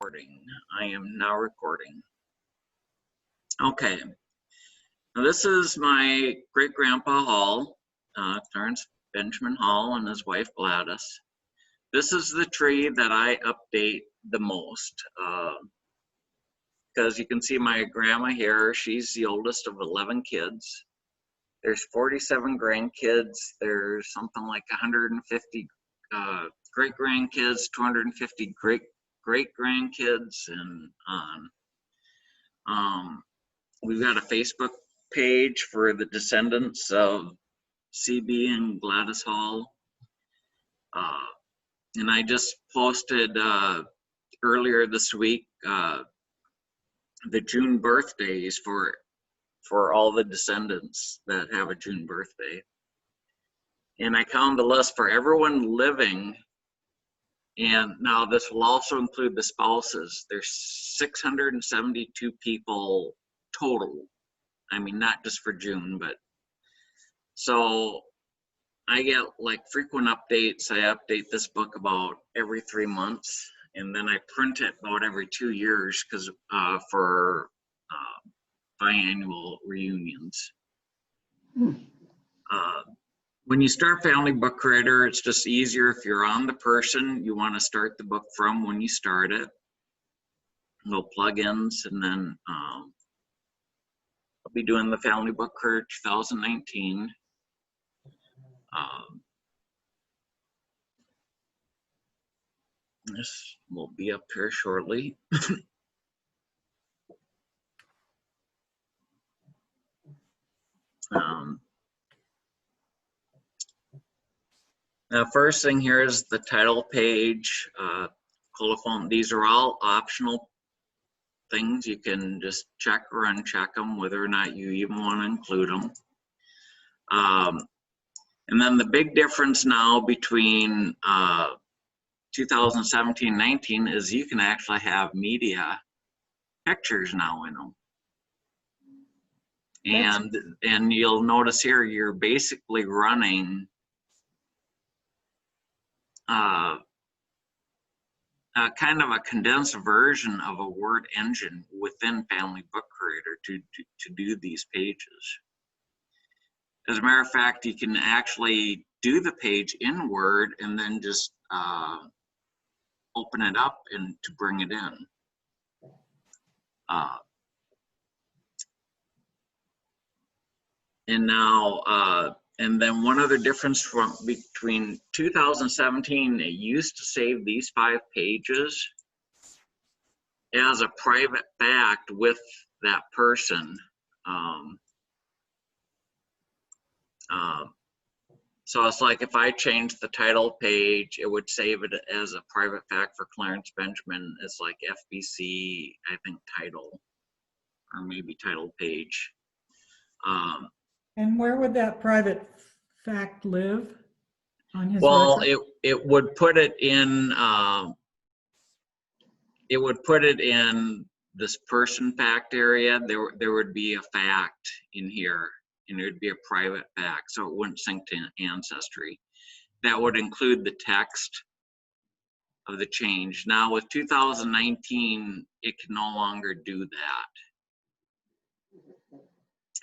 recording. I am now recording. Okay. Now this is my great-grandpa Hall, Clarence Benjamin Hall, and his wife Gladys. This is the tree that I update the most. Because you can see my grandma here, she's the oldest of 11 kids. There's 47 grandkids. There's something like 150 great-grandkids, 250 great-grandkids, and on. We've got a Facebook page for the descendants of CB and Gladys Hall. And I just posted earlier this week the June birthdays for all the descendants that have a June birthday. And I counted the list for everyone living, and now this will also include the spouses. There's 672 people total. I mean, not just for June, but so I get like frequent updates. I update this book about every 3 months, and then I print it about every 2 years because for biannual reunions. When you start Family Book Creator, it's just easier if you're on the person you want to start the book from when you start it. Little plugins, and then I'll be doing the Family Book Creator 2019. This will be up here shortly. Now, first thing here is the title page, colophon. These are all optional things. You can just check or uncheck them, whether or not you even want to include them. And then the big difference now between 2017-19 is you can actually have media pictures now in them. And you'll notice here you're basically running kind of a condensed version of a word engine within Family Book Creator to do these pages. As a matter of fact, you can actually do the page in Word and then just open it up and to bring it in. And now, and then one other difference between 2017, it used to save these 5 pages as a private fact with that person. So it's like if I changed the title page, it would save it as a private fact for Clarence Benjamin. It's like FBC, I think, title, or maybe title page. And where would that private fact live on his Well, record? it would put it in this person fact area. There would be a fact in here, and it would be a private fact, so it wouldn't sync to Ancestry. That would include the text of the change. Now with 2019, it can no longer do that.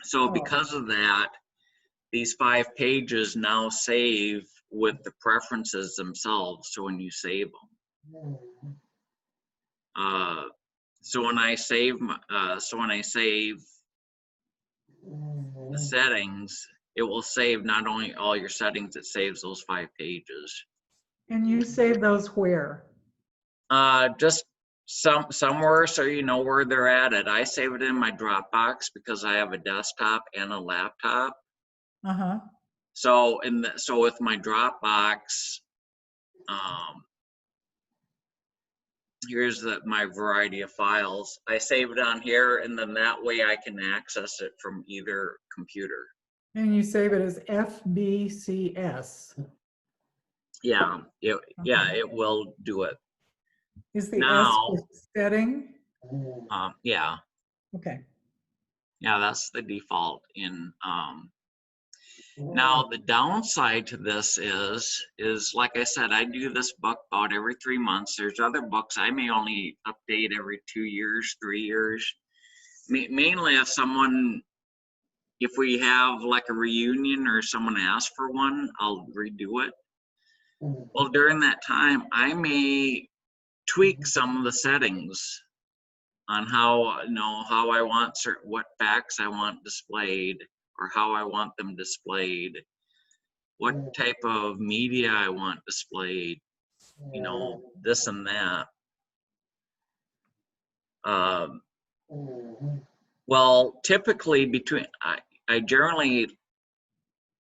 So because of that, these 5 pages now save with the preferences themselves. So when you save them, so when I save the settings, it will save not only all your settings, it saves those 5 pages. And you save those where? Just somewhere so you know where they're at. I save it in my Dropbox because I have a desktop and a laptop. So so with my Dropbox, here's my variety of files. I save it on here, and then that way I can access it from either computer. And you save it as FBCS. Yeah, it will do it. Is the Now, S for setting? Yeah. Okay. Yeah, that's the default in Now, the downside to this is like I said, I do this book about every 3 months. There's other books I may only update every 2 years, 3 years. Mainly if we have like a reunion or someone asks for one, I'll redo it. Well, during that time, I may tweak some of the settings on how, how I want what facts I want displayed, or how I want them displayed, what type of media I want displayed, this and that. Well, typically I generally,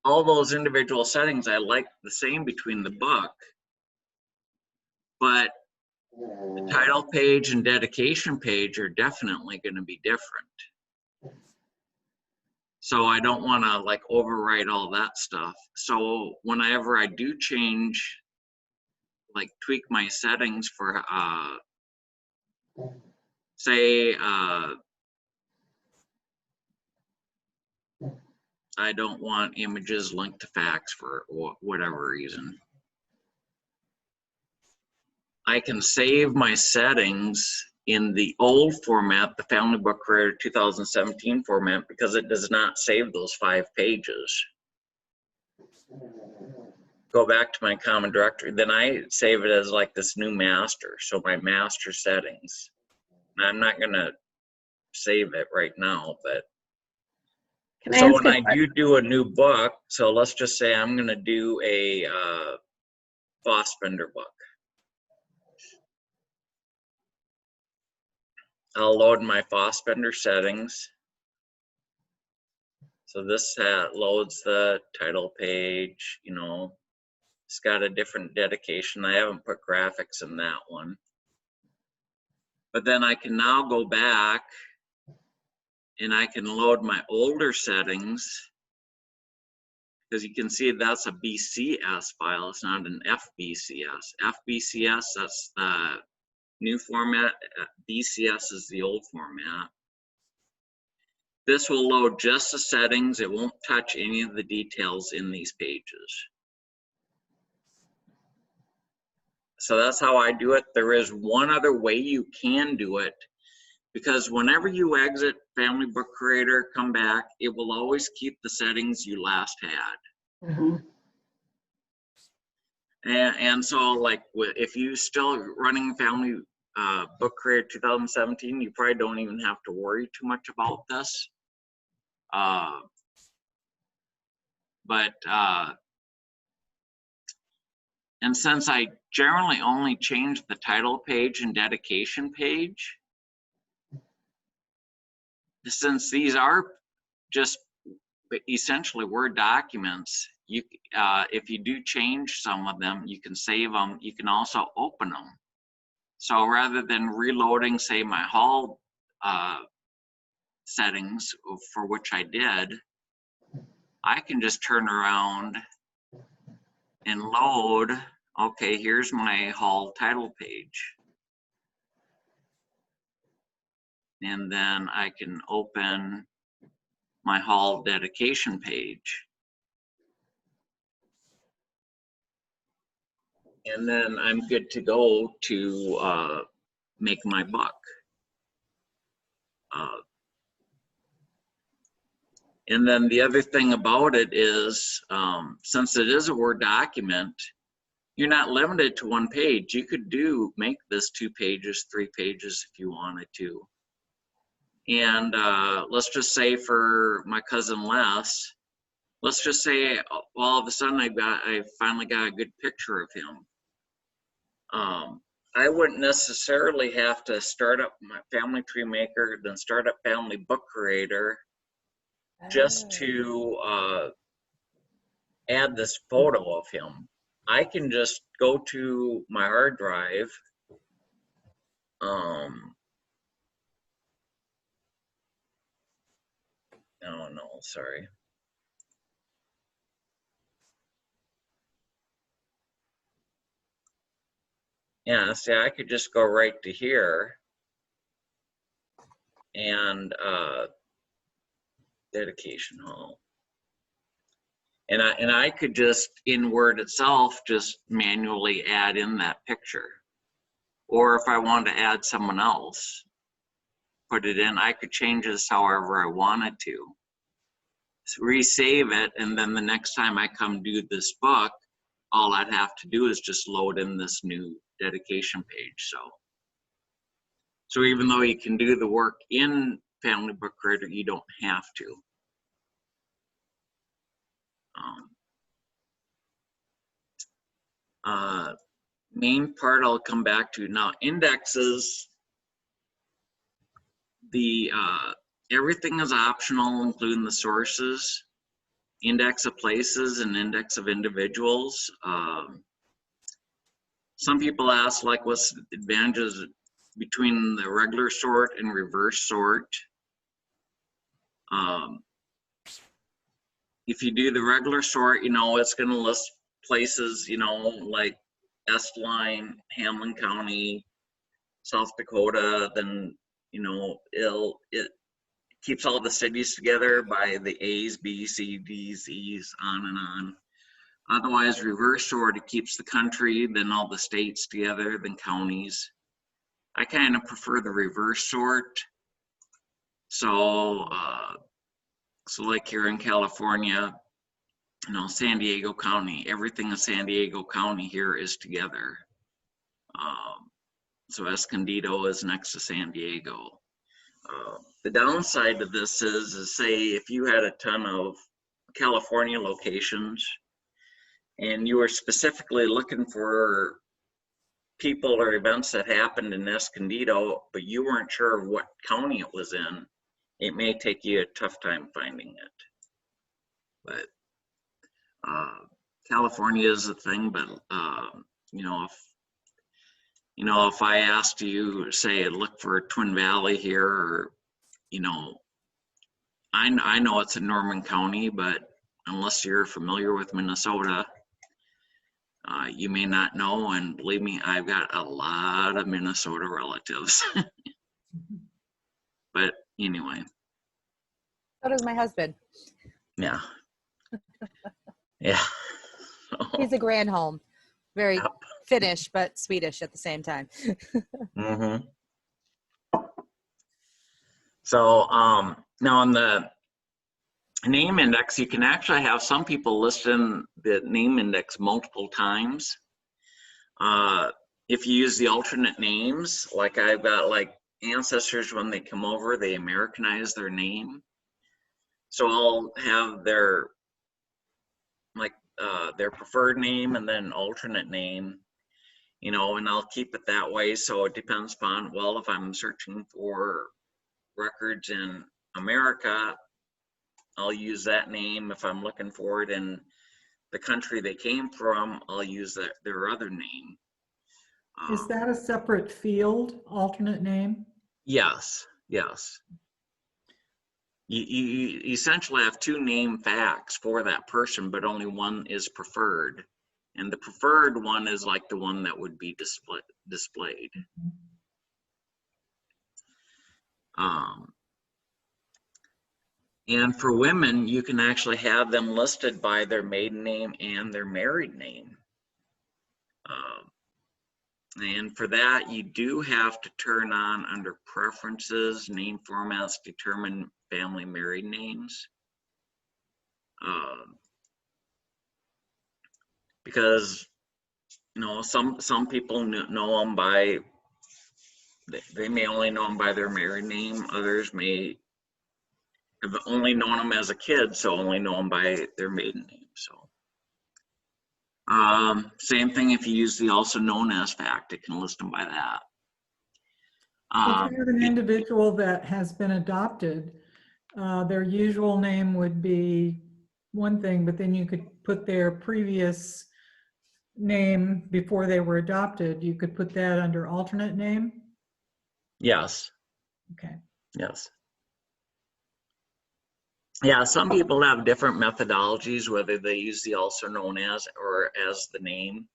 all those individual settings I like the same between the book, but the title page and dedication page are definitely going to be different. So I don't want to like overwrite all that stuff. So whenever I do change, like tweak my settings for, say, I don't want images linked to facts for whatever reason, I can save my settings in the old format, the Family Book Creator 2017 format, because it does not save those 5 pages. Go back to my common directory, then I save it as like this new master, so my master settings. And I'm not gonna save it right now, but so when I do a new book, so let's just say I'm gonna do a Fassbender book. I'll load my Fassbender settings. So this loads the title page, it's got a different dedication. I haven't put graphics in that one. But then I can now go back and I can load my older settings, because you can see that's a BCS file. It's not an FBCS. FBCS, that's the new format. BCS is the old format. This will load just the settings. It won't touch any of the details in these pages. So that's how I do it. There is one other way you can do it, because whenever you exit Family Book Creator, come back, it will always keep the settings you last had. Mm-hmm. And so like if you still running Family Book Creator 2017, you probably don't even have to worry too much about this. And since I generally only change the title page and dedication page, since these are just essentially Word documents, if you do change some of them, you can save them. You can also open them. So rather than reloading, say, my Hall settings, for which I did, I can just turn around and load, okay, here's my Hall title page. And then I can open my Hall dedication page. And then I'm good to go to make my book. And then the other thing about it is, since it is a Word document, you're not limited to one page. You could make this 2 pages, 3 pages if you wanted to. And let's just say for my cousin Les, let's just say all of a sudden I finally got a good picture of him. I wouldn't necessarily have to start up my Family Tree Maker, then start up Family Book Creator just to add this photo of him. I can just go to my hard drive. Oh no, sorry. Yeah, see, I could just go right to here and dedication hall. And I could just, in Word itself, just manually add in that picture. Or if I wanted to add someone else, put it in, I could change this however I wanted to. So resave it, and then the next time I come do this book, all I'd have to do is just load in this new dedication page. So even though you can do the work in Family Book Writer, you don't have to. Main part I'll come back to. Now, indexes, everything is optional, including the sources, index of places, and index of individuals. Some people ask, like, what's the advantages between the regular sort and reverse sort? If you do the regular sort, it's going to list places, like Estline, Hamlin County, South Dakota. Then, it keeps all the cities together by the A's, B's, C, D's, E's, on and on. Otherwise, reverse sort, it keeps the country, then all the states together, then counties. I kind of prefer the reverse sort. So like here in California, San Diego County, everything in San Diego County here is together. So Escondido is next to San Diego. The downside of this is say if you had a ton of California locations and you were specifically looking for people or events that happened in Escondido, but you weren't sure of what county it was in, it may take you a tough time finding it. But California is a thing, but if I asked you, say, look for Twin Valley here, or I know it's in Norman County, but unless you're familiar with Minnesota, you may not know. And believe me, I've got a lot of Minnesota relatives. But anyway. So does my husband. Yeah. Yeah. He's a Granholm. Very Finnish, but Swedish at the same time. Mm-hmm. So now on the name index, you can actually have some people list in the name index multiple times. If you use the alternate names, like I've got like ancestors, when they come over, they Americanize their name. So I'll have their preferred name and then alternate name, and I'll keep it that way. So it depends upon, well, if I'm searching for records in America, I'll use that name. If I'm looking for it in the country they came from, I'll use their other name. Is that a separate field, alternate name? Yes. You essentially have two name facts for that person, but only one is preferred. And the preferred one is like the one that would be displayed. And for women, you can actually have them listed by their maiden name and their married name. And for that, you do have to turn on under preferences, name formats, determine family married names. Because, some people know them by, they may only know them by their married name. Others may have only known them as a kid, so only know them by their maiden name. So same thing if you use the also known as fact, it can list them by that. If you have an individual that has been adopted, their usual name would be one thing, but then you could put their previous name before they were adopted. You could put that under alternate name? Yes. Okay. Yes. Yeah, some people have different methodologies, whether they use the also known as or as the name.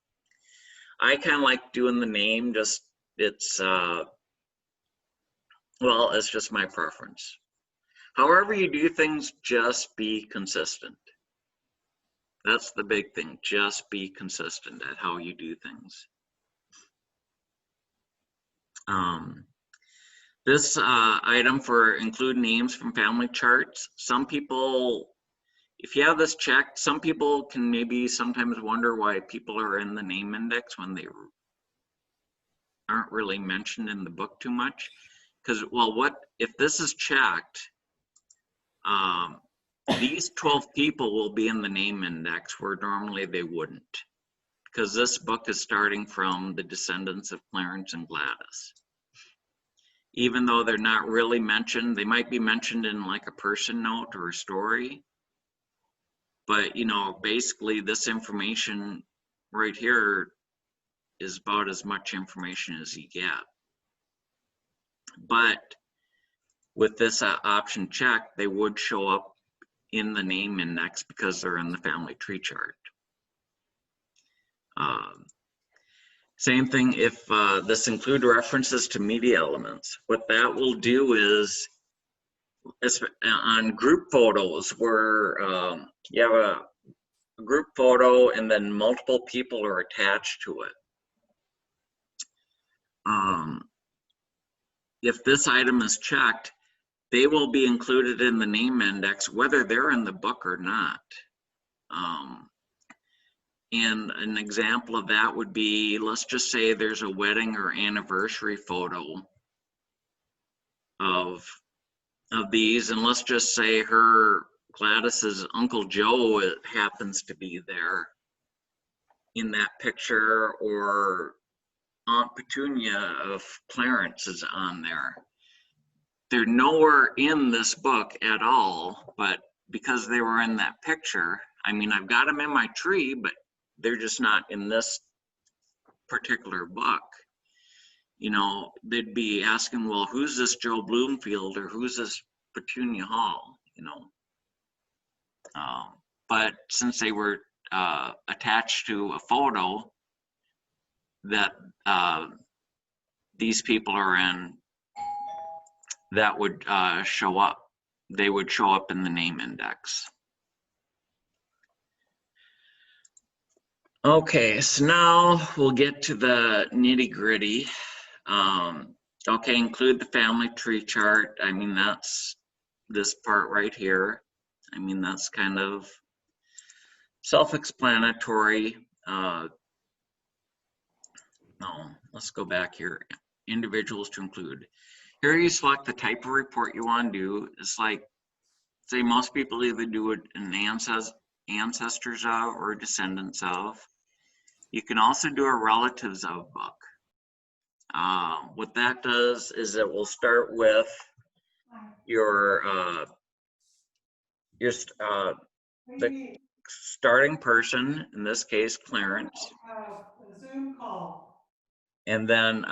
I kind of like doing the name, it's just my preference. However you do things, just be consistent. That's the big thing. Just be consistent at how you do things. This item for include names from family charts. Some people, if you have this checked, some people can maybe sometimes wonder why people are in the name index when they aren't really mentioned in the book too much. Because, well, what if this is checked? These 12 people will be in the name index where normally they wouldn't, because this book is starting from the descendants of Clarence and Gladys. Even though they're not really mentioned, they might be mentioned in like a person note or a story. But, you know, basically this information right here is about as much information as you get. But with this option checked, they would show up in the name index because they're in the family tree chart. Same thing if this include references to media elements. What that will do is on group photos where you have a group photo and then multiple people are attached to it. If this item is checked, they will be included in the name index whether they're in the book or not. And an example of that would be, let's just say there's a wedding or anniversary photo of these, and let's just say Gladys's Uncle Joe happens to be there in that picture, or Aunt Petunia of Clarence is on there. They're nowhere in this book at all, but because they were in that picture, I mean, I've got them in my tree, but they're just not in this particular book. You know, they'd be asking, well, who's this Joe Bloomfield or who's this Petunia Hall, you know? But since they were attached to a photo that these people are in, that would show up. They would show up in the name index. Okay, so now we'll get to the nitty-gritty. Okay, include the family tree chart. I mean, that's this part right here. I mean, that's kind of self-explanatory. No, let's go back here. Individuals to include. Here you select the type of report you want to do. It's like, say most people either do it in ancestors of or descendants of. You can also do a relatives of book. What that does is it will start with your the starting person, in this case Clarence, Zoom call. and then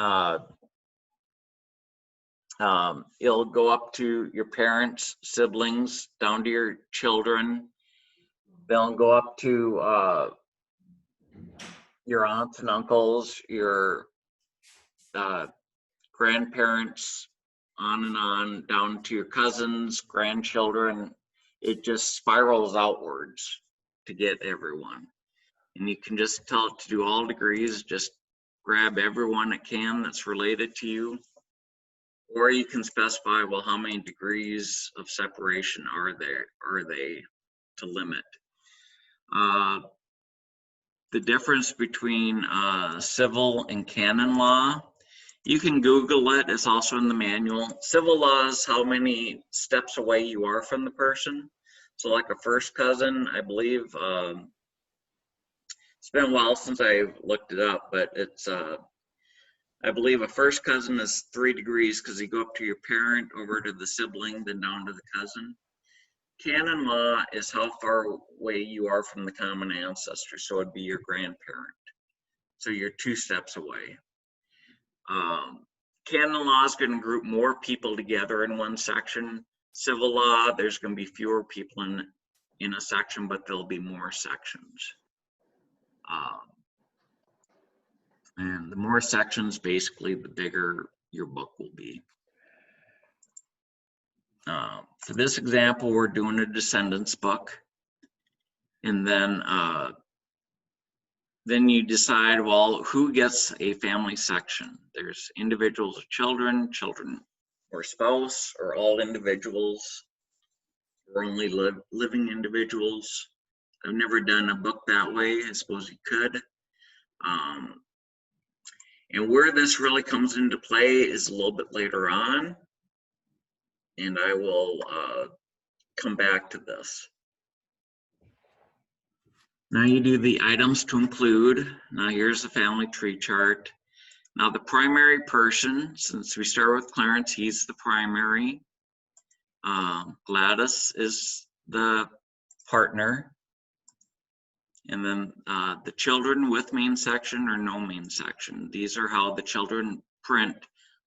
it'll go up to your parents, siblings, down to your children. They'll go up to your aunts and uncles, your grandparents, on, down to your cousins, grandchildren. It just spirals outwards to get everyone. And you can just tell it to do all degrees, just grab everyone it can that's related to you. Or you can specify, well, how many degrees of separation are they to limit. The difference between civil and canon law, you can Google it. It's also in the manual. Civil law is how many steps away you are from the person. So like a first cousin, I believe, it's been a while since I've looked it up, but it's, I believe a first cousin is 3 degrees because you go up to your parent, over to the sibling, then down to the cousin. Canon law is how far away you are from the common ancestor, so it'd be your grandparent. So you're 2 steps away. Canon law is going to group more people together in one section. Civil law, there's going to be fewer people in a section, but there'll be more sections. And the more sections, basically, the bigger your book will be. For this example, we're doing a descendants book. And then you decide, well, who gets a family section? There's individuals with children, children or spouse, or all individuals, or only living individuals. I've never done a book that way. I suppose you could. And where this really comes into play is a little bit later on, and I will come back to this. Now you do the items to include. Now here's the family tree chart. Now the primary person, since we start with Clarence, he's the primary. Gladys is the partner. And then the children with main section or no main section. These are how the children print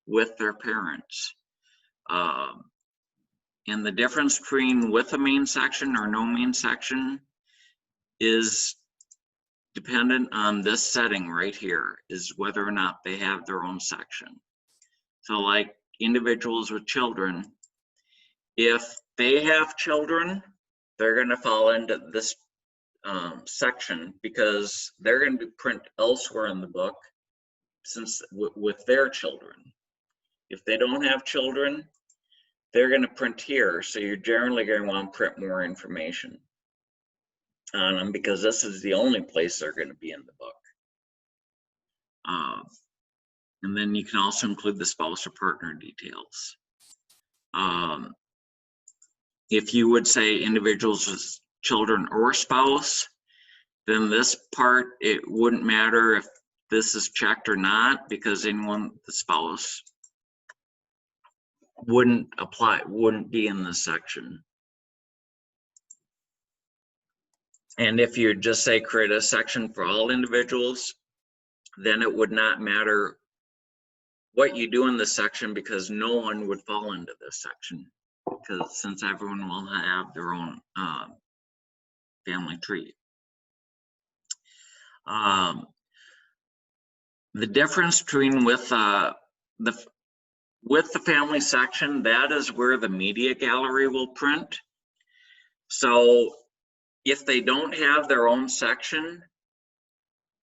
with their parents. And the difference between with a main section or no main section is dependent on this setting right here, is whether or not they have their own section. So like individuals with children, if they have children, they're gonna fall into this section because they're going to print elsewhere in the book since with their children. If they don't have children, they're going to print here. So you're generally going to want to print more information on them because this is the only place they're going to be in the book. And then you can also include the spouse or partner details. If you would say individuals with children or spouse, then this part, it wouldn't matter if this is checked or not because anyone, the spouse, wouldn't apply, wouldn't be in this section. And if you just say create a section for all individuals, then it would not matter what you do in this section because no one would fall into this section because since everyone will have their own family tree. The difference between with the family section, that is where the media gallery will print. So if they don't have their own section,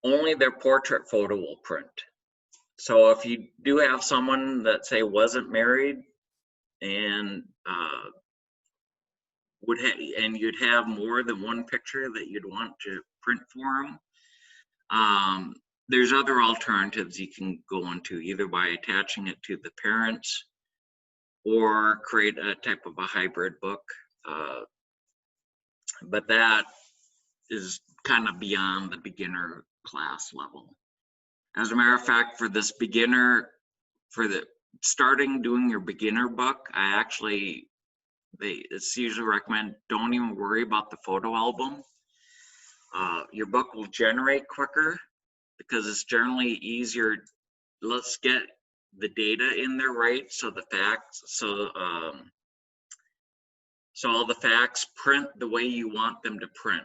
only their portrait photo will print. So if you do have someone that say wasn't married and you'd have more than one picture that you'd want to print for them, there's other alternatives you can go into, either by attaching it to the parents or create a type of a hybrid book. But that is kind of beyond the beginner class level. As a matter of fact, for this beginner, for the starting doing your beginner book, it's usually recommend don't even worry about the photo album. Your book will generate quicker because it's generally easier. Let's get the data in there right, so the facts, so all the facts print the way you want them to print.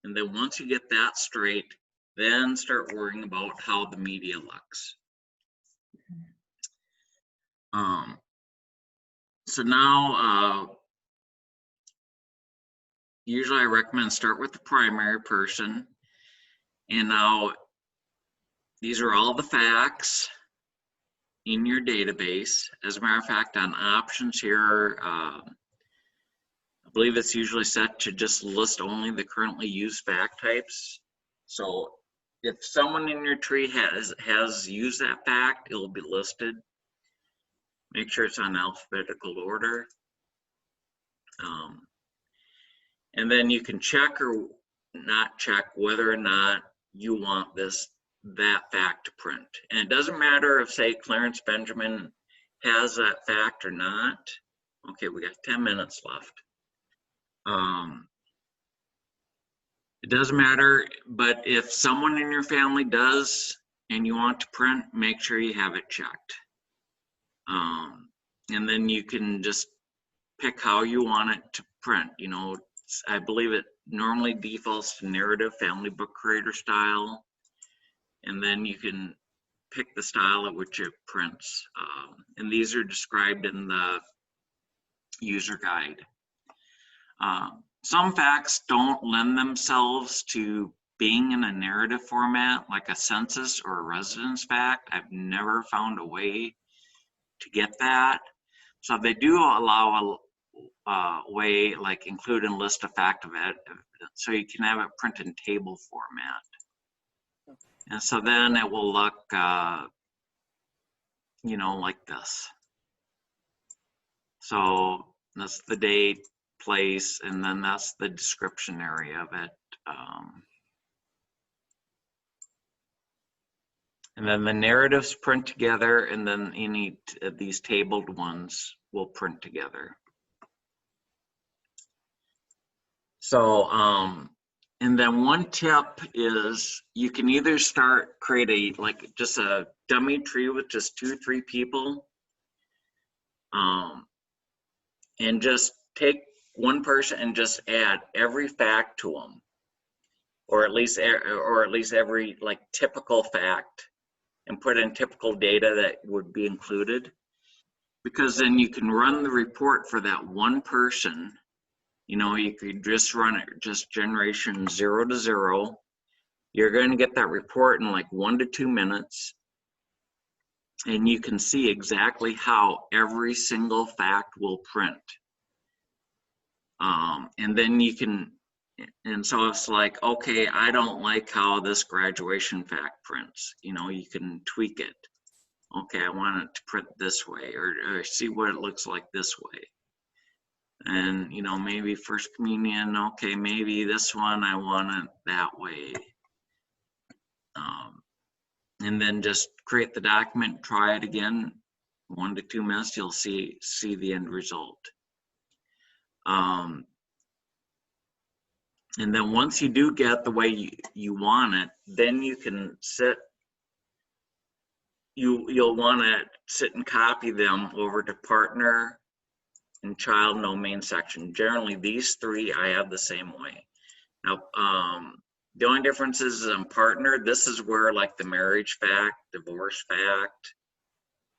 And then once you get that straight, then start worrying about how the media looks. So now, usually I recommend start with the primary person. And now these are all the facts in your database. As a matter of fact, on options here, I believe it's usually set to just list only the currently used fact types. So if someone in your tree has used that fact, it'll be listed. Make sure it's on alphabetical order. And then you can check or not check whether or not you want that fact to print. And it doesn't matter if, say, Clarence Benjamin has that fact or not. Okay, we got 10 minutes left. It doesn't matter, but if someone in your family does and you want to print, make sure you have it checked. And then you can just pick how you want it to print. You know, I believe it normally defaults to narrative family book creator style. And then you can pick the style at which it prints. And these are described in the user guide. some facts don't lend themselves to being in a narrative format, like a census or a residence fact. I've never found a way to get that. So they do allow a way, like include and list a fact of it, so you can have it print in table format. And so then it will look, you know, like this. So that's the date, place, and then that's the description area of it. And then the narratives print together, and then any of these tabled ones will print together. So, and then one tip is you can either create like just a dummy tree with just 2-3 people, and just take one person and just add every fact to them, or at least every like typical fact, and put in typical data that would be included, because then you can run the report for that one person. You know, you could just run it, just generation 0 to 0. You're going to get that report in like 1 to 2 minutes. And you can see exactly how every single fact will print. And then you can, and so it's like, okay, I don't like how this graduation fact prints. You know, you can tweak it. Okay, I want it to print this way, or see what it looks like this way. And, you know, maybe First Communion, okay, maybe this one I want it that way. And then just create the document, try it again, 1 to 2 minutes, you'll see the end result. And then once you do get the way you want it, then you can you'll want to sit and copy them over to partner and child no main section. Generally, these 3 I have the same way. Now, the only difference is in partner, this is where like the marriage fact, divorce fact,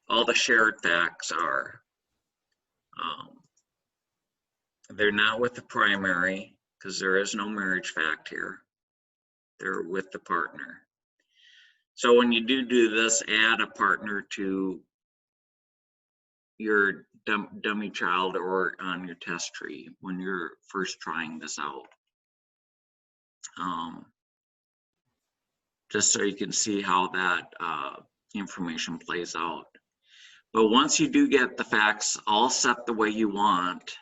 all the shared facts are. They're not with the primary because there is no marriage fact here. They're with the partner. So when you do this, add a partner to your dummy child or on your test tree when you're first trying this out. Just so you can see how that information plays out. But once you do get the facts all set the way you want,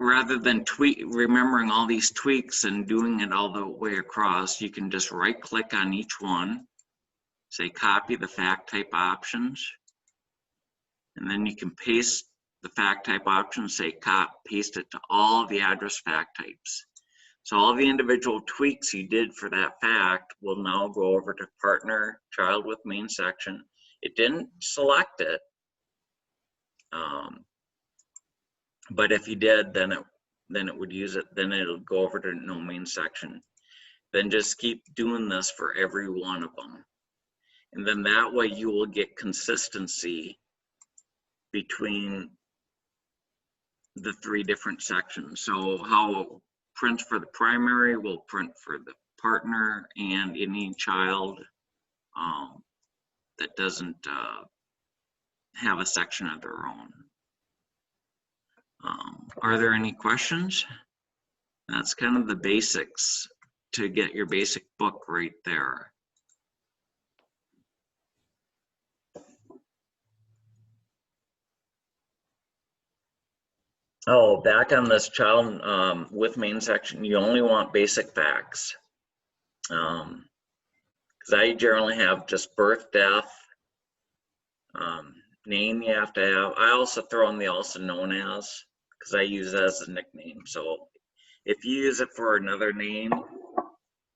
rather than remembering all these tweaks and doing it all the way across, you can just right click on each one, say copy the fact type options, and then you can paste the fact type options, say paste it to all the address fact types. So all the individual tweaks you did for that fact will now go over to partner child with main section. It didn't select it, but if you did, then it would use it. Then it'll go over to no main section. Then just keep doing this for every one of them, and then that way you will get consistency between the 3 different sections. So how it prints for the primary will print for the partner and any child that doesn't have a section of their own. Are there any questions? That's kind of the basics to get your basic book right there. Oh, back on this child with main section, you only want basic facts. Because I generally have just birth, death, name you have to have. I also throw in the also known as, because I use that as a nickname. So if you use it for another name,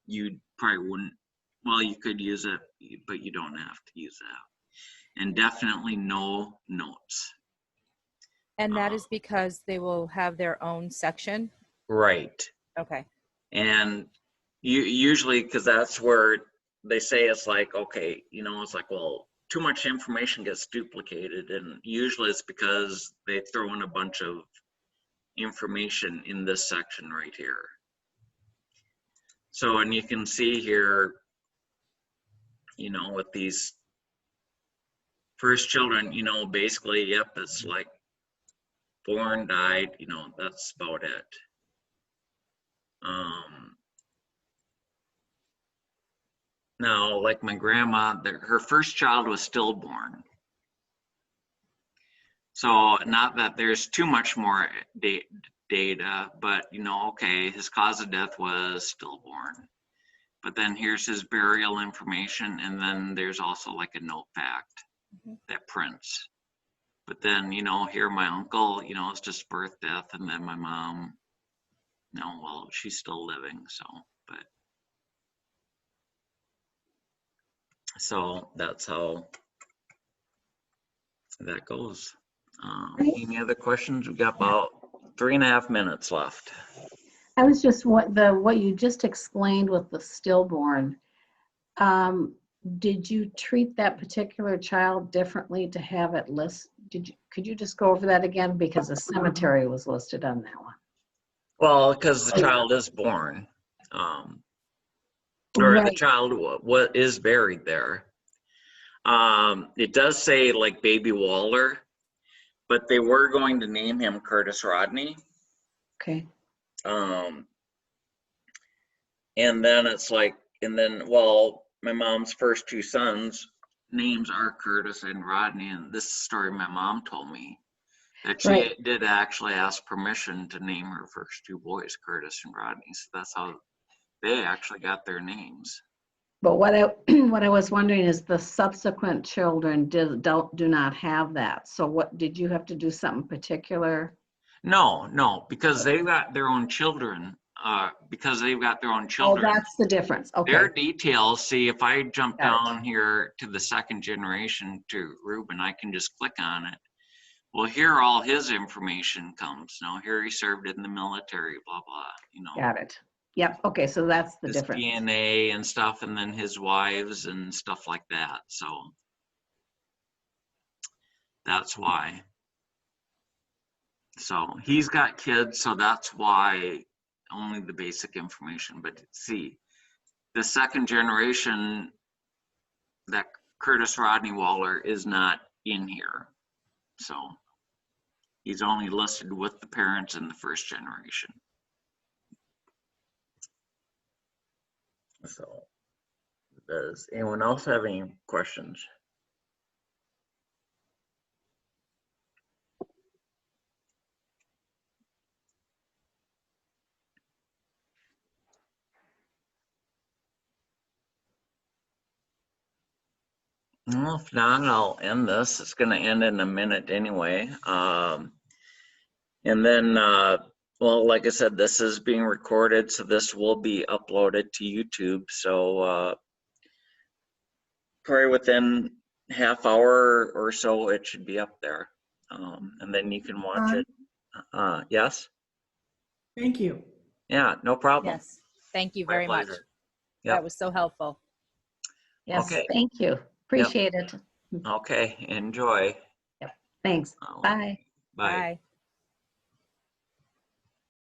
you probably wouldn't, well, you could use it, but you don't have to use that. And definitely no notes. And that is because they will have their own section? Right. Okay. And usually, because that's where they say it's like, okay, you know, it's like, well, too much information gets duplicated. And usually it's because they throw in a bunch of information in this section right here. So, and you can see here, you know, with these first children, you know, basically, yep, it's like born, died, you know, that's about it. Now, like my grandma, her first child was stillborn. So not that there's too much more data, but you know, okay, his cause of death was stillborn. But then here's his burial information, and then there's also like a note fact that prints. But then, you know, here my uncle, you know, it's just birth, death, and then my mom, no, well, she's still living, so, but. So that's how that goes. Any other questions? We've got about 3.5 minutes left. I was just what you just explained with the stillborn. Did you treat that particular child differently to have it could you just go over that again, because the cemetery was listed on that one? Well, because the child is born, or Right. the child what is buried there. It does say like Baby Waller, but they were going to name him Curtis Rodney. Okay. And then it's like, well, my mom's first two sons names are Curtis and Rodney, and this story my mom told me that she Right. did actually ask permission to name her first two boys Curtis and Rodney. So that's how they actually got their names. But what I what I was wondering is the subsequent children do not have that. So what did you have to do something particular? No, because they've got their own children. Oh, that's the difference. Okay. Their details, see, if I jump Got it. down here to the second generation to Reuben, I can just click on it. Well, here all his information comes. Now, here he served in the military, blah, blah, you know. Got it. Yep. Okay. So that's the His difference. DNA and stuff, and then his wives and stuff like that. So that's why. So he's got kids, so that's why only the basic information. But see, the second generation, that Curtis Rodney Waller is not in here. So he's only listed with the parents in the first generation. So does anyone else have any questions? Well, if not, I'll end this. It's going to end in a minute anyway. And then, well, like I said, this is being recorded, so this will be uploaded to YouTube. So probably within half hour or so, it should be up there. And then you can watch it. Yes? Thank you. Yeah, no problem. Yes. Thank you My very much. pleasure. That Yep. was so helpful. Yes. Okay. Thank you. Appreciate it. Okay, enjoy. Thanks. Uh, Bye. Bye. Bye.